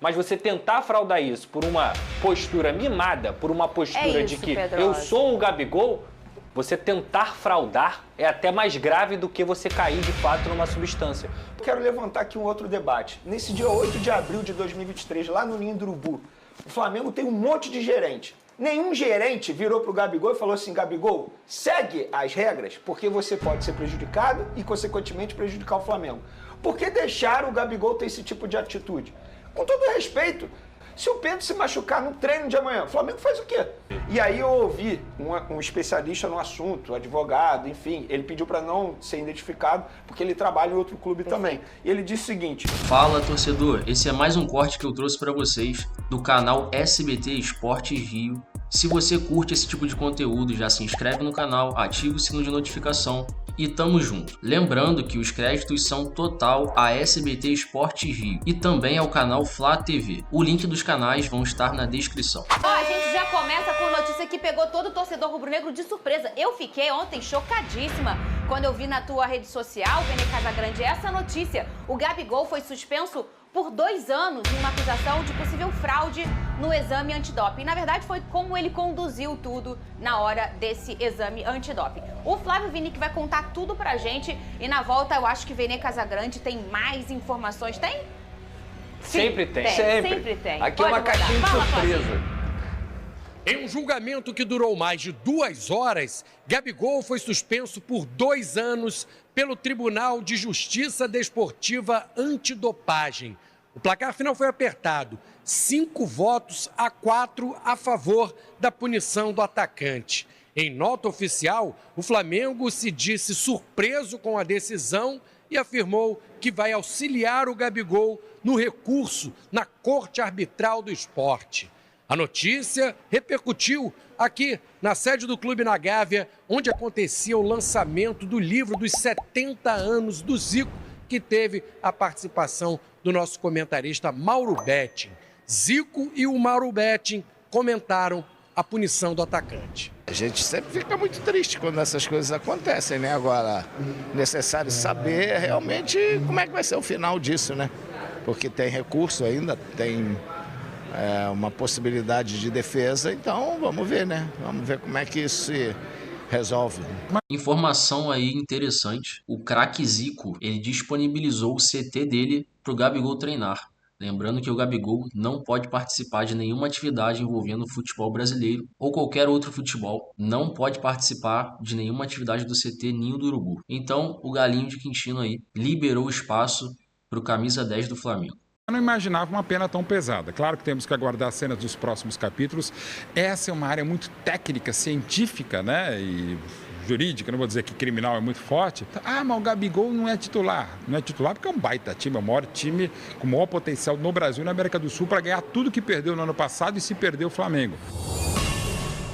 Mas você tentar fraudar isso por uma postura mimada, por uma postura de que eu sou o Gabigol, você tentar fraudar é até mais grave do que você cair de fato numa substância. Quero levantar aqui um outro debate. Nesse dia 8 de abril de 2023, lá no Ninho do Urubu, o Flamengo tem um monte de gerente. Nenhum gerente virou pro Gabigol e falou assim: Gabigol, segue as regras, porque você pode ser prejudicado e, consequentemente, prejudicar o Flamengo. Por que deixar o Gabigol ter esse tipo de atitude? Com todo respeito, se o Pedro se machucar no treino de amanhã, o Flamengo faz o quê? E aí eu ouvi um especialista no assunto, advogado, enfim, ele pediu para não ser identificado porque ele trabalha em outro clube também. E ele disse o seguinte: Fala, torcedor, esse é mais um corte que eu trouxe para vocês do canal SBT Esportes Rio. Se você curte esse tipo de conteúdo, já se inscreve no canal, ativa o sino de notificação e tamo junto. Lembrando que os créditos são total a SBT Esportes Rio e também ao canal Flá TV. O link dos canais vão estar na descrição. A gente já começa com notícia que pegou todo o torcedor rubro-negro de surpresa. Eu fiquei ontem chocadíssima quando eu vi na tua rede social, Vene Casagrande, essa notícia. O Gabigol foi suspenso por 2 anos em uma acusação de possível fraude no exame antidoping. Na verdade, foi como ele conduziu tudo na hora desse exame antidoping. O Flávio Vinick vai contar tudo pra gente e na volta eu acho que Vene Casagrande tem mais informações. Tem? Sempre tem. Sempre tem. Aqui é uma caixinha de surpresa. Em um julgamento que durou mais de 2 horas, Gabigol foi suspenso por 2 anos pelo Tribunal de Justiça Desportiva Antidopagem. O placar final foi apertado, 5-4 a favor da punição do atacante. Em nota oficial, o Flamengo se disse surpreso com a decisão e afirmou que vai auxiliar o Gabigol no recurso na Corte Arbitral do Esporte. A notícia repercutiu aqui na sede do Clube na Gávea, onde acontecia o lançamento do livro dos 70 anos do Zico, que teve a participação do nosso comentarista Mauro Betting. Zico e o Mauro Betting comentaram a punição do atacante. A gente sempre fica muito triste quando essas coisas acontecem, né? Agora, necessário saber realmente como é que vai ser o final disso, né? Porque tem recurso ainda, tem uma possibilidade de defesa, então vamos ver, né? Vamos ver como é que isso se resolve. Informação aí interessante, o craque Zico, ele disponibilizou o CT dele pro Gabigol treinar. Lembrando que o Gabigol não pode participar de nenhuma atividade envolvendo o futebol brasileiro ou qualquer outro futebol. Não pode participar de nenhuma atividade do CT Ninho do Urubu. Então, o Galinho de Quintino aí liberou espaço pro camisa 10 do Flamengo. Eu não imaginava uma pena tão pesada. Claro que temos que aguardar as cenas dos próximos capítulos. Essa é uma área muito técnica, científica, né? E jurídica, não vou dizer que criminal é muito forte. Ah, mas o Gabigol não é titular. Não é titular porque é um baita time, é o maior time com o maior potencial no Brasil e na América do Sul para ganhar tudo que perdeu no ano passado e se perdeu o Flamengo.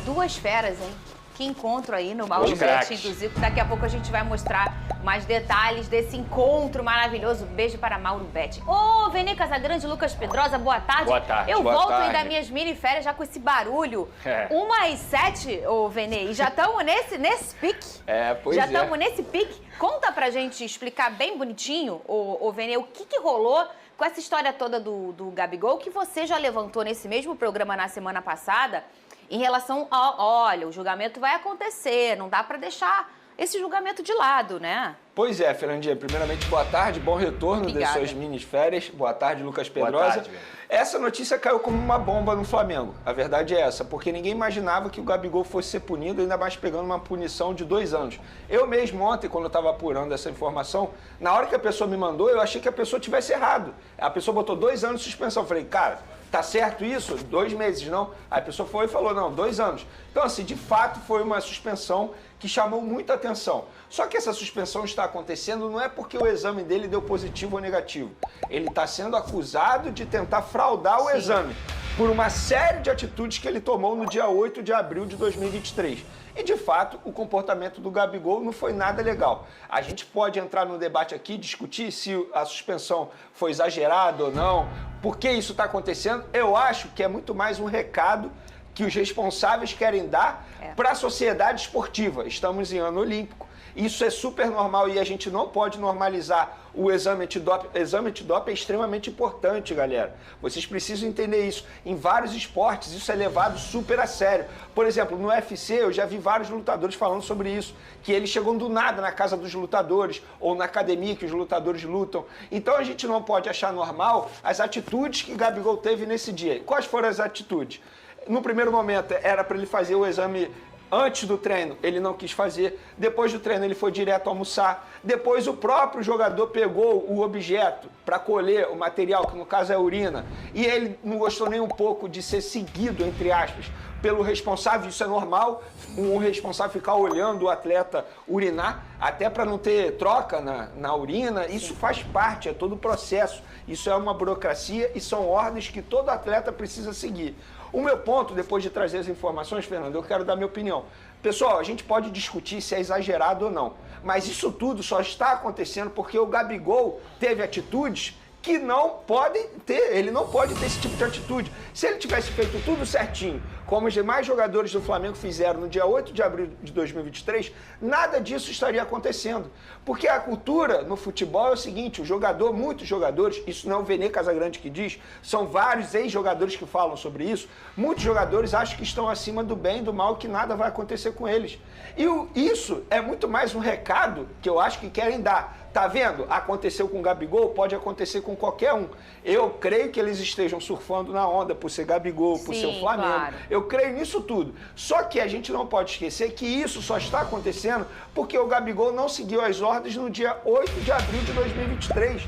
2 feras, hein? Que encontro aí no Mauro Betting do Zico. Daqui a pouco a gente vai mostrar mais detalhes desse encontro maravilhoso. Beijo para Mauro Betting. Ô, Vene Casagrande, Lucas Pedrosa, boa tarde. Boa tarde. Eu boa volto tarde. aí das minhas mini férias já com esse barulho. 1h07, ô Vene, e já estamos nesse pique. Pois já estamos nesse pique. Conta pra gente, explicar bem bonitinho, ô Vene, o que rolou com essa história toda do Gabigol, que você já levantou nesse mesmo programa na semana passada, em relação a, olha, o julgamento vai acontecer, não dá pra deixar esse julgamento de lado, né? Pois é, Fernandinha. Primeiramente, boa tarde, bom retorno das suas mini férias. Boa tarde, Lucas Pedrosa. Boa tarde, essa notícia caiu como uma bomba no Flamengo. A verdade é essa, porque ninguém imaginava que o Gabigol fosse ser punido, ainda mais pegando uma punição de 2 anos. Eu mesmo ontem, quando eu estava apurando essa informação, na hora que a pessoa me mandou, eu achei que a pessoa tivesse errado. A pessoa botou 2 anos de suspensão. Eu falei, cara, tá certo isso? 2 meses, não? Aí a pessoa foi e falou, não, 2 anos. Então, assim, de fato, foi uma suspensão que chamou muita atenção. Só que essa suspensão está acontecendo não é porque o exame dele deu positivo ou negativo. Ele está sendo acusado de tentar fraudar o exame por uma série de atitudes que ele tomou no dia 8 de abril de 2023. E, de fato, o comportamento do Gabigol não foi nada legal. A gente pode entrar no debate aqui, discutir se a suspensão foi exagerada ou não, por que isso está acontecendo. Eu acho que é muito mais um recado que os responsáveis querem dar para a sociedade esportiva. Estamos em ano olímpico Isso é super normal e a gente não pode normalizar o exame antidoping. O exame antidoping é extremamente importante, galera. Vocês precisam entender isso. Em vários esportes, isso é levado super a sério. Por exemplo, no UFC, eu já vi vários lutadores falando sobre isso, que eles chegam do nada na casa dos lutadores ou na academia que os lutadores lutam. Então a gente não pode achar normal as atitudes que Gabigol teve nesse dia. Quais foram as atitudes? No primeiro momento, era para ele fazer o exame antes do treino, ele não quis fazer. Depois do treino, ele foi direto almoçar. Depois, o próprio jogador pegou o objeto para colher o material, que no caso é a urina, e ele não gostou nem um pouco de ser seguido, entre aspas, pelo responsável. Isso é normal, um responsável ficar olhando o atleta urinar, até para não ter troca na urina. Isso faz parte, é todo o processo. Isso é uma burocracia e são ordens que todo atleta precisa seguir. O meu ponto, depois de trazer as informações, Fernando, eu quero dar minha opinião. Pessoal, a gente pode discutir se é exagerado ou não, mas isso tudo só está acontecendo porque o Gabigol teve atitudes que não podem ter, ele não pode ter esse tipo de atitude. Se ele tivesse feito tudo certinho, como os demais jogadores do Flamengo fizeram no dia 8 de abril de 2023, nada disso estaria acontecendo. Porque a cultura no futebol é o seguinte, o jogador, muitos jogadores, isso não é o Vene Casagrande que diz, são vários ex-jogadores que falam sobre isso, muitos jogadores acham que estão acima do bem e do mal, que nada vai acontecer com eles. E isso é muito mais um recado que eu acho que querem dar. Tá vendo? Aconteceu com o Gabigol, pode acontecer com qualquer um. Eu creio que eles estejam surfando na onda por ser Gabigol, por ser o Flamengo. Claro. Eu creio nisso tudo. Só que a gente não pode esquecer que isso só está acontecendo porque o Gabigol não seguiu as ordens no dia 8 de abril de 2023.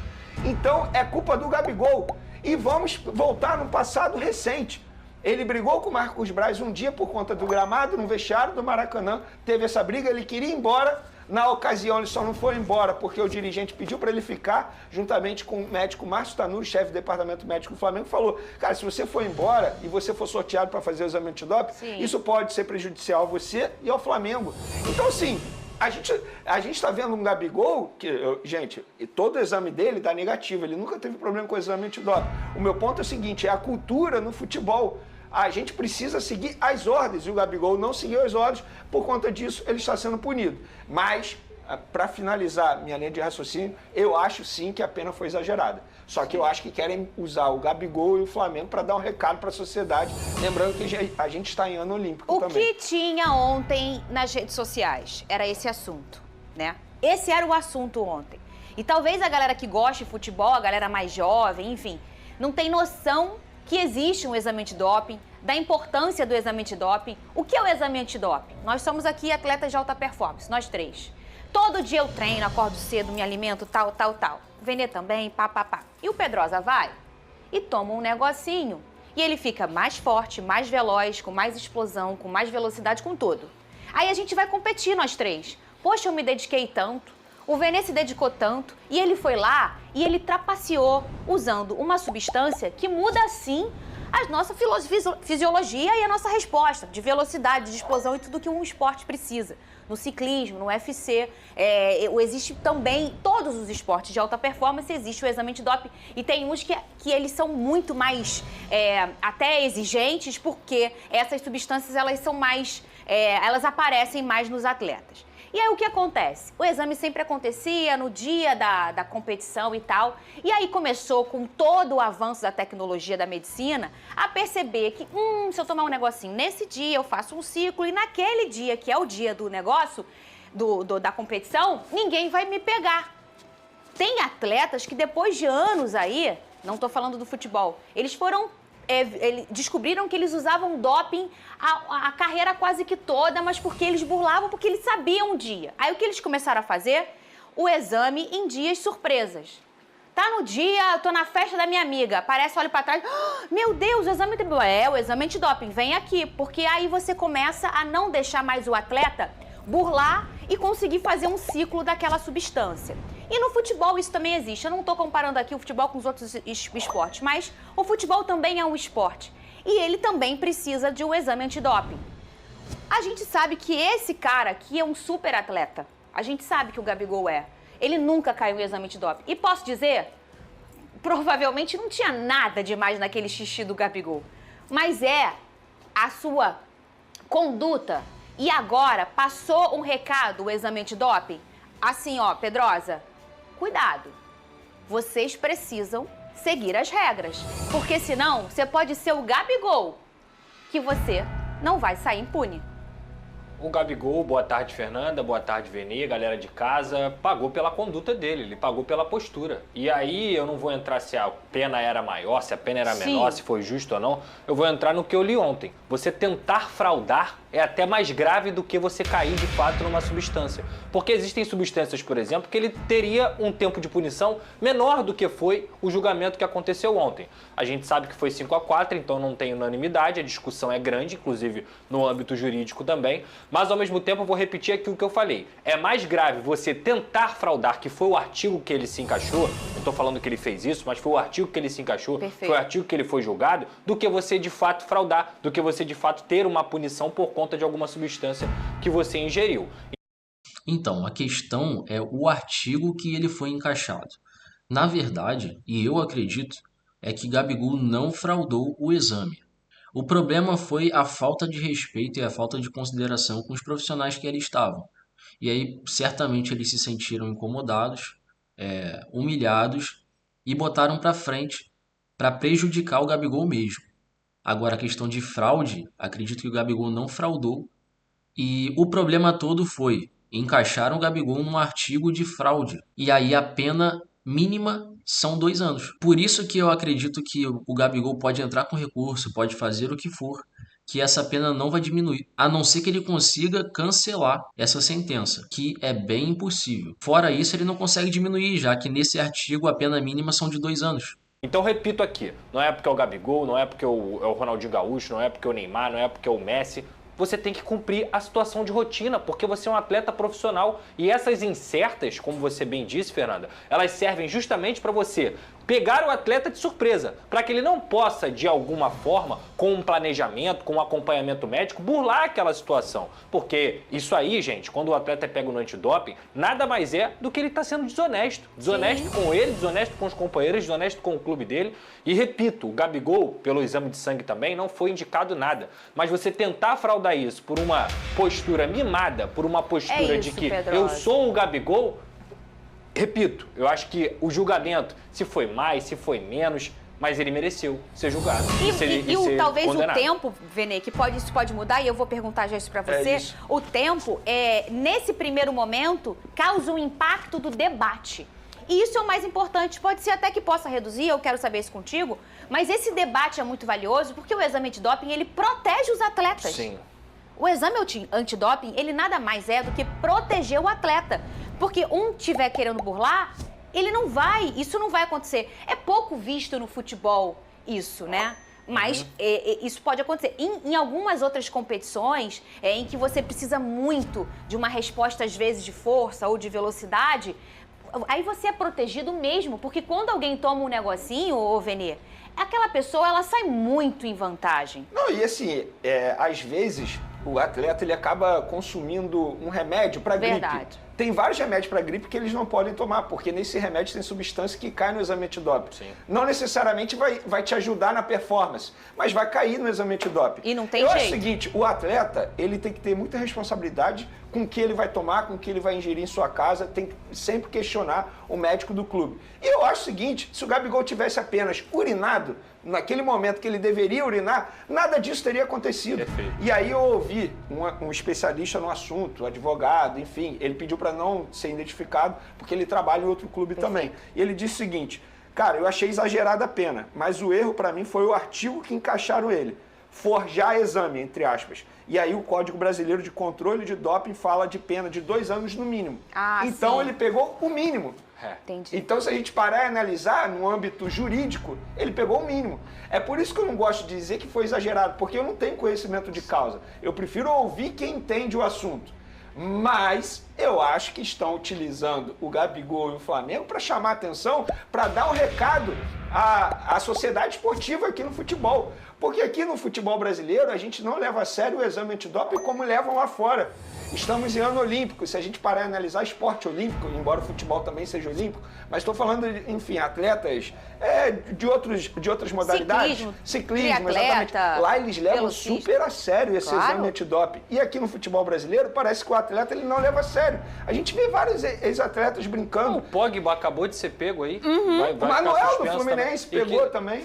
Então, é culpa do Gabigol. E vamos voltar no passado recente. Ele brigou com o Marcos Braz um dia por conta do gramado, no vestiário do Maracanã. Teve essa briga, ele queria ir embora. Na ocasião, ele só não foi embora porque o dirigente pediu para ele ficar, juntamente com o médico Márcio Tanuri, chefe do departamento médico do Flamengo, falou, cara, se você for embora e você for sorteado para fazer o exame antidoping, isso pode ser prejudicial a você e ao Flamengo. Então, assim, a gente está vendo um Gabigol, que, gente, todo o exame dele dá negativo, ele nunca teve problema com o exame antidoping. O meu ponto é o seguinte, é a cultura no futebol. A gente precisa seguir as ordens, e o Gabigol não seguiu as ordens, por conta disso ele está sendo punido. Mas, para finalizar minha linha de raciocínio, eu acho sim que a pena foi exagerada. Só que eu acho que querem usar o Gabigol e o Flamengo para dar um recado para a sociedade, lembrando que a gente está em ano olímpico também. O que tinha ontem nas redes sociais era esse assunto, né? Esse era o assunto ontem. E talvez a galera que gosta de futebol, a galera mais jovem, enfim, não tem noção que existe um exame antidoping, da importância do exame antidoping. O que é o exame antidoping? Nós somos aqui atletas de alta performance, nós três. Todo dia eu treino, acordo cedo, me alimento, tal. O Vene também, pá. E o Pedrosa vai e toma um negocinho e ele fica mais forte, mais veloz, com mais explosão, com mais velocidade, com tudo. Aí a gente vai competir, nós três. Poxa, eu me dediquei tanto. O Vene se dedicou tanto e ele foi lá e ele trapaceou usando uma substância que muda, sim, a nossa fisiologia e a nossa resposta de velocidade, de explosão e tudo que um esporte precisa. No ciclismo, no UFC, existe também, todos os esportes de alta performance, existe o exame antidoping. E tem uns que eles são muito mais até exigentes, porque essas substâncias elas são mais, elas aparecem mais nos atletas. E aí o que acontece? O exame sempre acontecia no dia da competição e tal. E aí começou, com todo o avanço da tecnologia da medicina, a perceber que, se eu tomar um negocinho nesse dia, eu faço um ciclo e naquele dia, que é o dia do negócio, da competição, ninguém vai me pegar. Tem atletas que depois de anos aí, não estou falando do futebol, eles descobriram que eles usavam doping a carreira quase que toda, mas porque eles burlavam, porque eles sabiam um dia. Aí o que eles começaram a fazer? O exame em dias surpresas. Tá no dia, eu tô na festa da minha amiga, aparece, olha pra trás, meu Deus, o exame o exame antidoping, vem aqui, porque aí você começa a não deixar mais o atleta burlar e conseguir fazer um ciclo daquela substância. E no futebol isso também existe. Eu não estou comparando aqui o futebol com os outros esportes, mas o futebol também é um esporte. E ele também precisa de um exame antidoping. A gente sabe que esse cara aqui é um super atleta. A gente sabe que o Gabigol é. Ele nunca caiu em exame antidoping. E posso dizer, provavelmente não tinha nada demais naquele xixi do Gabigol. Mas é a sua conduta E agora, passou um recado, o exame antidoping? Assim, ó, Pedrosa, cuidado. Vocês precisam seguir as regras. Porque senão, você pode ser o Gabigol, que você não vai sair impune. O Gabigol, boa tarde, Fernanda, boa tarde, Vene, galera de casa, pagou pela conduta dele, ele pagou pela postura. E aí eu não vou entrar se a pena era maior, se a pena era menor, se foi justo ou não, eu vou entrar no que eu li ontem. Você tentar fraudar é até mais grave do que você cair de fato numa substância. Porque existem substâncias, por exemplo, que ele teria um tempo de punição menor do que foi o julgamento que aconteceu ontem. A gente sabe que foi 5-4, então não tem unanimidade, a discussão é grande, inclusive no âmbito jurídico também. Mas ao mesmo tempo eu vou repetir aqui o que eu falei. É mais grave você tentar fraudar, que foi o artigo que ele se encaixou, não estou falando que ele fez isso, mas foi o artigo que ele se encaixou, foi o artigo que ele foi julgado, do que você de fato fraudar, do que você de fato ter uma punição por conta de alguma substância que você ingeriu. Então, a questão é o artigo que ele foi encaixado. Na verdade, e eu acredito, é que Gabigol não fraudou o exame. O problema foi a falta de respeito e a falta de consideração com os profissionais que ali estavam. E aí, certamente, eles se sentiram incomodados, humilhados e botaram para frente para prejudicar o Gabigol mesmo. Agora, a questão de fraude, acredito que o Gabigol não fraudou. E o problema todo foi encaixar o Gabigol num artigo de fraude. E aí a pena mínima são 2 anos. Por isso que eu acredito que o Gabigol pode entrar com recurso, pode fazer o que for, que essa pena não vai diminuir. A não ser que ele consiga cancelar essa sentença, que é bem impossível. Fora isso, ele não consegue diminuir, já que nesse artigo a pena mínima são de 2 anos. Então, repito aqui, não é porque é o Gabigol, não é porque é o Ronaldinho Gaúcho, não é porque é o Neymar, não é porque é o Messi. Você tem que cumprir a situação de rotina, porque você é um atleta profissional. E essas incertas, como você bem disse, Fernanda, elas servem justamente para você pegar o atleta de surpresa, para que ele não possa, de alguma forma, com um planejamento, com um acompanhamento médico, burlar aquela situação. Porque isso aí, gente, quando o atleta é pego no antidoping, nada mais é do que ele está sendo desonesto. Desonesto com ele, desonesto com os companheiros, desonesto com o clube dele. E repito, o Gabigol, pelo exame de sangue também, não foi indicado nada. Mas você tentar fraudar isso por uma postura mimada, por uma postura de que eu sou o Gabigol, repito, eu acho que o julgamento, se foi mais, se foi menos, mas ele mereceu ser julgado. E talvez condenado. O tempo, Vene, que isso pode mudar, e eu vou perguntar já isso pra você, o tempo, nesse primeiro momento, causa um impacto do debate. E isso é o mais importante, pode ser até que possa reduzir, eu quero saber isso contigo, mas esse debate é muito valioso porque o exame antidoping, ele protege os atletas. Sim. O exame antidoping, ele nada mais é do que proteger o atleta. Porque um estiver querendo burlar, isso não vai acontecer. É pouco visto no futebol isso, né? Mas isso pode acontecer. Em algumas outras competições, em que você precisa muito de uma resposta, às vezes, de força ou de velocidade, aí você é protegido mesmo. Porque quando alguém toma um negocinho, ô Vene, aquela pessoa, ela sai muito em vantagem. Não, e assim, às vezes, o atleta ele acaba consumindo um remédio para gripe. Verdade. Tem vários remédios para gripe que eles não podem tomar, porque nesse remédio tem substância que cai no exame antidoping. Sim. Não necessariamente vai te ajudar na performance, mas vai cair no exame antidoping. E não tem jeito. Eu jeito. acho o seguinte, o atleta ele tem que ter muita responsabilidade com o que ele vai tomar, com o que ele vai ingerir em sua casa, tem que sempre questionar o médico do clube. E eu acho o seguinte, se o Gabigol tivesse apenas urinado, naquele momento que ele deveria urinar, nada disso teria acontecido. Perfeito. E aí eu ouvi um especialista no assunto, advogado, enfim, ele pediu para não ser identificado, porque ele trabalha em outro clube também. E ele disse o seguinte, cara, eu achei exagerada a pena, mas o erro para mim foi o artigo que encaixaram ele. Forjar exame, entre aspas. E aí o Código Brasileiro de Controle de Doping fala de pena de 2 anos no mínimo. Então sim. Ele pegou o mínimo. Entendi. Então, se a gente parar e analisar no âmbito jurídico, ele pegou o mínimo. É por isso que eu não gosto de dizer que foi exagerado, porque eu não tenho conhecimento de causa. Eu prefiro ouvir quem entende o assunto. Mas eu acho que estão utilizando o Gabigol e o Flamengo para chamar atenção, para dar um recado a sociedade esportiva aqui no futebol. Porque aqui no futebol brasileiro a gente não leva a sério o exame antidoping como levam lá fora. Estamos em ano olímpico, se a gente parar e analisar esporte olímpico, embora o futebol também seja olímpico, mas estou falando, enfim, atletas de outras modalidades. Ciclismo, exatamente. Lá eles levam super a sério esse exame antidoping. E aqui no futebol brasileiro parece que o atleta ele não leva a sério. A gente vê vários ex-atletas brincando. O Pogba acabou de ser pego aí. O Manuel do Fluminense pegou também.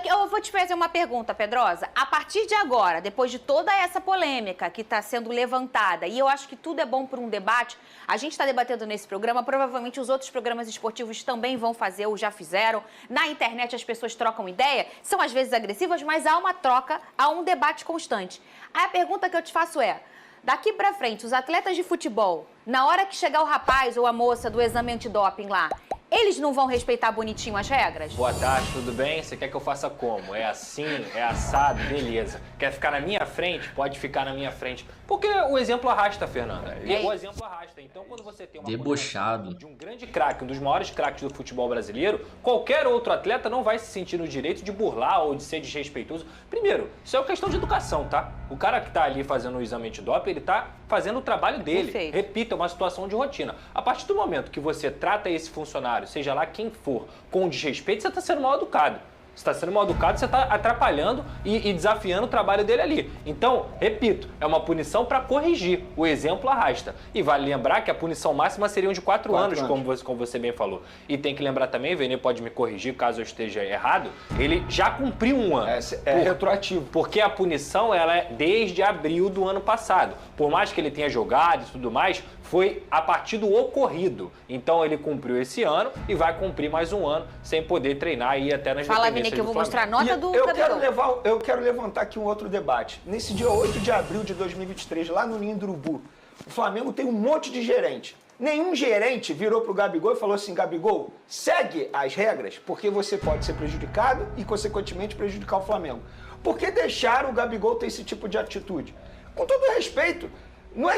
Eu vou te fazer uma pergunta, Pedrosa. A partir de agora, depois de toda essa polêmica que está sendo levantada, e eu acho que tudo é bom por um debate, a gente está debatendo nesse programa, provavelmente os outros programas esportivos também vão fazer ou já fizeram. Na internet as pessoas trocam ideia, são às vezes agressivas, mas há uma troca, há um debate constante. Aí a pergunta que eu te faço é, daqui pra frente, os atletas de futebol, na hora que chegar o rapaz ou a moça do exame antidoping lá, eles não vão respeitar bonitinho as regras? Boa tarde, tudo bem? Você quer que eu faça como? É assim, é assado, beleza. Quer ficar na minha frente? Pode ficar na minha frente. Porque o exemplo arrasta, Fernanda. O exemplo arrasta. Então, quando você tem uma debochado de um grande craque, um dos maiores craques do futebol brasileiro, qualquer outro atleta não vai se sentir no direito de burlar ou de ser desrespeitoso. Primeiro, isso é uma questão de educação, tá? O cara que tá ali fazendo o exame antidoping, ele tá fazendo o trabalho dele. Perfeito. Repito, é uma situação de rotina. A partir do momento que você trata esse funcionário, seja lá quem for, com desrespeito, você está sendo mal educado. Você está sendo mal educado, você está atrapalhando e desafiando o trabalho dele ali. Então, repito, é uma punição para corrigir. O exemplo arrasta. E vale lembrar que a punição máxima seria de 4 anos, como você bem falou. E tem que lembrar também, o Vene pode me corrigir caso eu esteja errado, ele já cumpriu 1 ano. É retroativo. Porque a punição ela é desde abril do ano passado. Por mais que ele tenha jogado e tudo mais, foi a partir do ocorrido. Então ele cumpriu esse ano e vai cumprir mais 1 ano sem poder treinar e ir até nas dependências que eu vou do mostrar a nota do Gabriel. Eu quero levantar aqui um outro debate. Nesse dia 8 de abril de 2023, lá no Ninho do Urubu, o Flamengo tem um monte de gerente. Nenhum gerente virou pro Gabigol e falou assim, Gabigol, segue as regras, porque você pode ser prejudicado e, consequentemente, prejudicar o Flamengo. Por que deixaram o Gabigol ter esse tipo de atitude? Com todo respeito, não é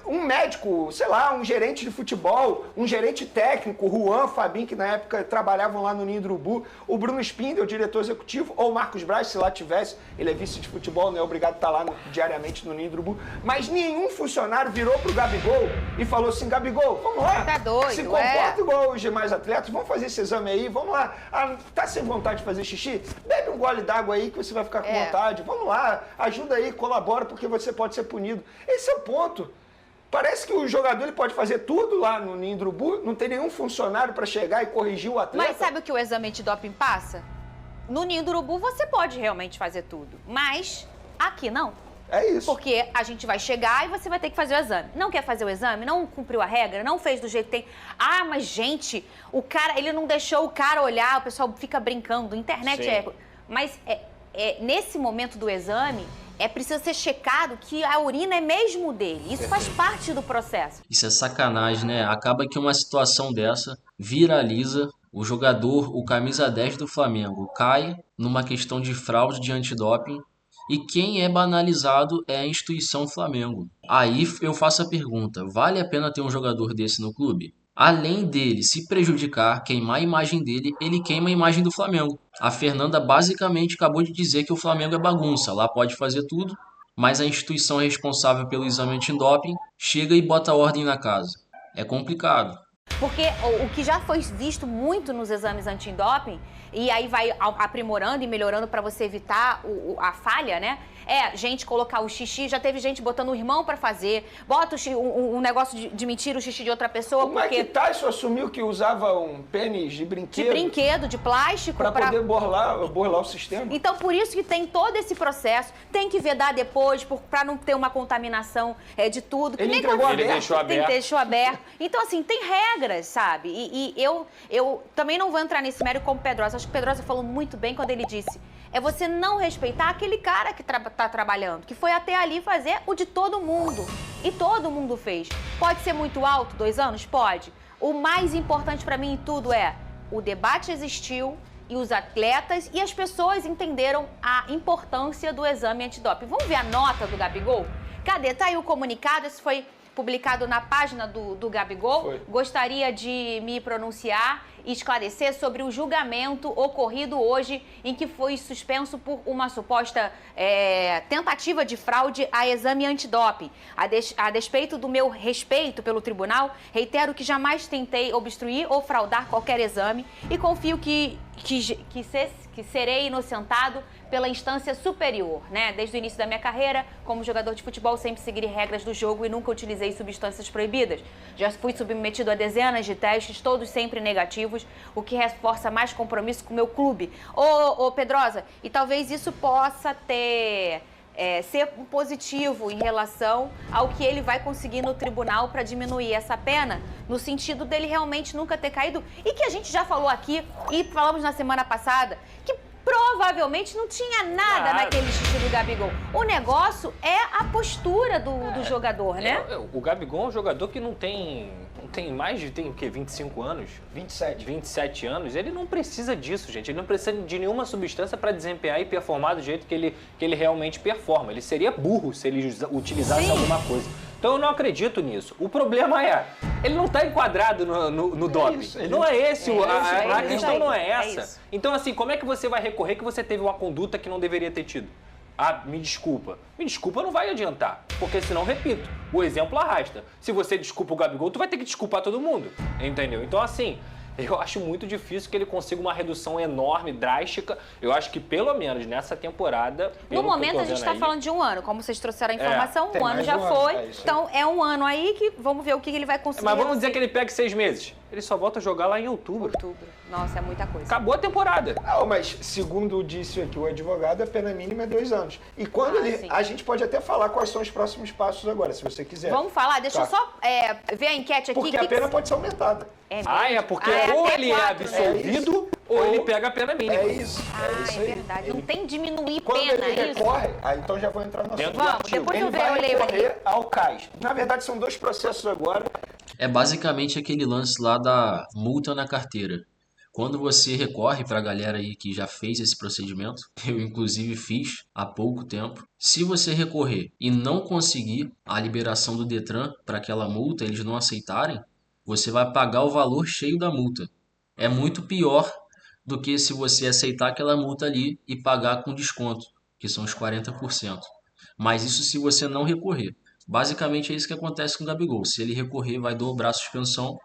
um médico, sei lá, um gerente de futebol, um gerente técnico, Juan, Fabinho, que na época trabalhavam lá no Ninho do Urubu, o Bruno Spindel, o diretor executivo, ou o Marcos Braz, se lá tivesse, ele é vice de futebol, não é obrigado a estar lá diariamente no Ninho do Urubu, mas nenhum funcionário virou pro Gabigol e falou assim, Gabigol, vamos lá, tá doido, se comporta igual os demais atletas, vamos fazer esse exame aí, vamos lá, tá sem vontade de fazer xixi? Bebe um gole d'água aí que você vai ficar com vontade, vamos lá, ajuda aí, colabora, porque você pode ser punido. Esse é o ponto. Parece que o jogador ele pode fazer tudo lá no Ninho do Urubu, não tem nenhum funcionário para chegar e corrigir o atleta. Mas sabe o que o exame antidoping passa? No Ninho do Urubu você pode realmente fazer tudo, mas aqui não. É isso. Porque a gente vai chegar e você vai ter que fazer o exame. Não quer fazer o exame? Não cumpriu a regra? Não fez do jeito que tem? Ah, mas gente, o cara, ele não deixou o cara olhar, o pessoal fica brincando, internet é... Mas nesse momento do exame... precisa ser checado que a urina é mesmo dele. Isso faz parte do processo. Isso é sacanagem, né? Acaba que uma situação dessa viraliza. O jogador, o camisa 10 do Flamengo, cai numa questão de fraude de antidoping. E quem é banalizado é a instituição Flamengo. Aí eu faço a pergunta, vale a pena ter um jogador desse no clube? Além dele se prejudicar, queimar a imagem dele, ele queima a imagem do Flamengo. A Fernanda basicamente acabou de dizer que o Flamengo é bagunça, lá pode fazer tudo, mas a instituição responsável pelo exame antidoping chega e bota ordem na casa. É complicado. Porque o que já foi visto muito nos exames antidoping, e aí vai aprimorando e melhorando para você evitar a falha, né? Gente colocar o xixi, já teve gente botando o irmão pra fazer, bota um negócio de mentir o xixi de outra pessoa. O Mike Tyson assumiu que usava um pênis de brinquedo. De brinquedo, de plástico. Pra poder burlar o sistema. Então, por isso que tem todo esse processo, tem que vedar depois, pra não ter uma contaminação de tudo. Ele entregou aberto. Ele deixou aberto. Então, assim, tem regras, sabe? E eu também não vou entrar nesse mérito como Pedrosa. Acho que o Pedrosa falou muito bem quando ele disse... você não respeitar aquele cara que tá trabalhando, que foi até ali fazer o de todo mundo. E todo mundo fez. Pode ser muito alto, 2 anos? Pode. O mais importante pra mim em tudo o debate existiu e os atletas e as pessoas entenderam a importância do exame antidoping. Vamos ver a nota do Gabigol? Cadê? Tá aí o comunicado, esse foi publicado na página do Gabigol. Gostaria de me pronunciar esclarecer sobre o julgamento ocorrido hoje em que foi suspenso por uma suposta tentativa de fraude a exame antidoping. A despeito do meu respeito pelo tribunal, reitero que jamais tentei obstruir ou fraudar qualquer exame e confio que serei inocentado pela instância superior, né? Desde o início da minha carreira, como jogador de futebol, sempre segui regras do jogo e nunca utilizei substâncias proibidas. Já fui submetido a dezenas de testes, todos sempre negativos, o que reforça mais compromisso com o meu clube. Ô Pedrosa, e talvez isso possa ser positivo em relação ao que ele vai conseguir no tribunal para diminuir essa pena, no sentido dele realmente nunca ter caído. E que a gente já falou aqui, e falamos na semana passada, que provavelmente não tinha nada naquele xixi do Gabigol. O negócio é a postura do jogador, né? O Gabigol é um jogador que não tem o quê? 25 anos? 27 anos. Ele não precisa disso, gente. Ele não precisa de nenhuma substância para desempenhar e performar do jeito que ele realmente performa. Ele seria burro se ele utilizasse alguma coisa. Então eu não acredito nisso. O problema ele não está enquadrado no doping. Não é esse, a questão não é essa. Então assim, como é que você vai recorrer que você teve uma conduta que não deveria ter tido? Ah, me desculpa. Me desculpa não vai adiantar, porque senão, repito, o exemplo arrasta. Se você desculpa o Gabigol, tu vai ter que desculpar todo mundo, entendeu? Então assim, eu acho muito difícil que ele consiga uma redução enorme, drástica. Eu acho que pelo menos nessa temporada... No momento a gente está falando de um ano, como vocês trouxeram a informação, um ano já foi. Então é um ano aí que vamos ver o que ele vai conseguir. Mas vamos dizer que ele pegue 6 meses. Ele só volta a jogar lá em outubro. Nossa, é muita coisa. Acabou a temporada. Não, mas segundo disse aqui o advogado, a pena mínima é 2 anos. E quando a gente pode até falar quais são os próximos passos agora, se você quiser. Vamos falar, deixa eu só ver a enquete aqui. Porque a pena pode ser aumentada. Porque ou ele é absolvido ou ele pega a pena mínima. É isso. É verdade. Não tem diminuir Quando pena, ele é isso? recorre, então já vou entrar no assunto. Vamos, depois ele eu vai leio recorrer ao CAS. Na verdade, são 2 processos agora. É basicamente aquele lance lá da multa na carteira. Quando você recorre para a galera aí que já fez esse procedimento, eu inclusive fiz há pouco tempo, se você recorrer e não conseguir a liberação do Detran para aquela multa, eles não aceitarem, você vai pagar o valor cheio da multa. É muito pior do que se você aceitar aquela multa ali e pagar com desconto, que são os 40%. Mas isso se você não recorrer. Basicamente é isso que acontece com o Gabigol. Se ele recorrer, vai dobrar a suspensão.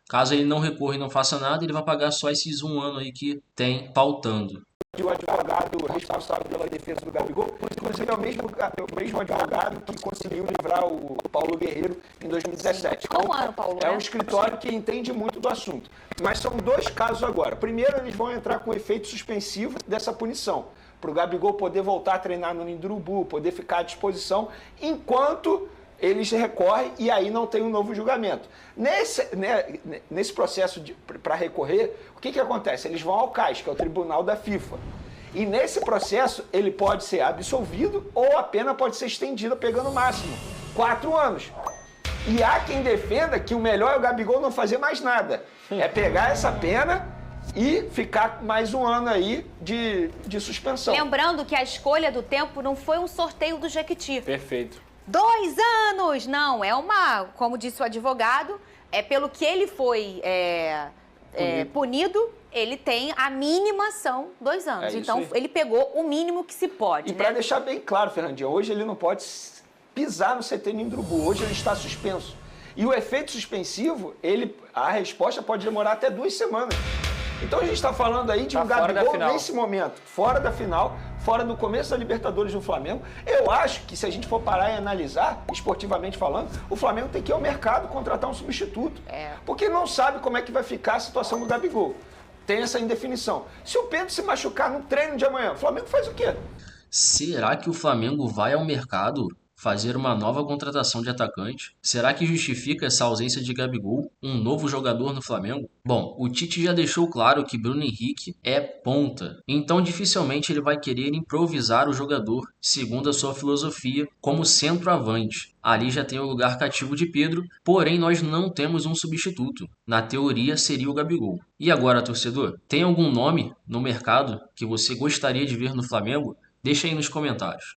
Caso ele não recorra e não faça nada, ele vai pagar só esses 1 ano aí que tem faltando. O advogado responsável pela defesa do Gabigol, inclusive é o mesmo advogado que conseguiu livrar o Paulo Guerreiro em 2017. Qual ano, Paulo? É um escritório que entende muito do assunto. Mas são 2 casos agora. Primeiro, eles vão entrar com o efeito suspensivo dessa punição, para o Gabigol poder voltar a treinar no Ninho do Urubu, poder ficar à disposição, enquanto eles recorrem e aí não tem um novo julgamento. Nesse processo para recorrer, o que acontece? Eles vão ao CAS, que é o Tribunal da FIFA. E nesse processo, ele pode ser absolvido ou a pena pode ser estendida, pegando o máximo 4 anos. E há quem defenda que o melhor é o Gabigol não fazer mais nada. É pegar essa pena e ficar mais 1 ano aí de suspensão. Lembrando que a escolha do tempo não foi um sorteio do Jequiti. Perfeito. 2 anos! Não, como disse o advogado, pelo que ele foi punido, ele tem a mínima são 2 anos. Então, ele pegou o mínimo que se pode. E para deixar bem claro, Fernandinha, hoje ele não pode pisar no CT Ninho do Urubu. Hoje ele está suspenso. E o efeito suspensivo, a resposta pode demorar até 2 semanas. Então a gente está falando aí de um Gabigol nesse momento, fora da final, fora do começo da Libertadores do Flamengo. Eu acho que se a gente for parar e analisar, esportivamente falando, o Flamengo tem que ir ao mercado contratar um substituto. Porque não sabe como é que vai ficar a situação do Gabigol. Tem essa indefinição. Se o Pedro se machucar no treino de amanhã, o Flamengo faz o quê? Será que o Flamengo vai ao mercado fazer uma nova contratação de atacante? Será que justifica essa ausência de Gabigol, um novo jogador no Flamengo? Bom, o Tite já deixou claro que Bruno Henrique é ponta, então dificilmente ele vai querer improvisar o jogador, segundo a sua filosofia, como centroavante. Ali já tem o lugar cativo de Pedro, porém nós não temos um substituto. Na teoria seria o Gabigol. E agora, torcedor, tem algum nome no mercado que você gostaria de ver no Flamengo? Deixa aí nos comentários.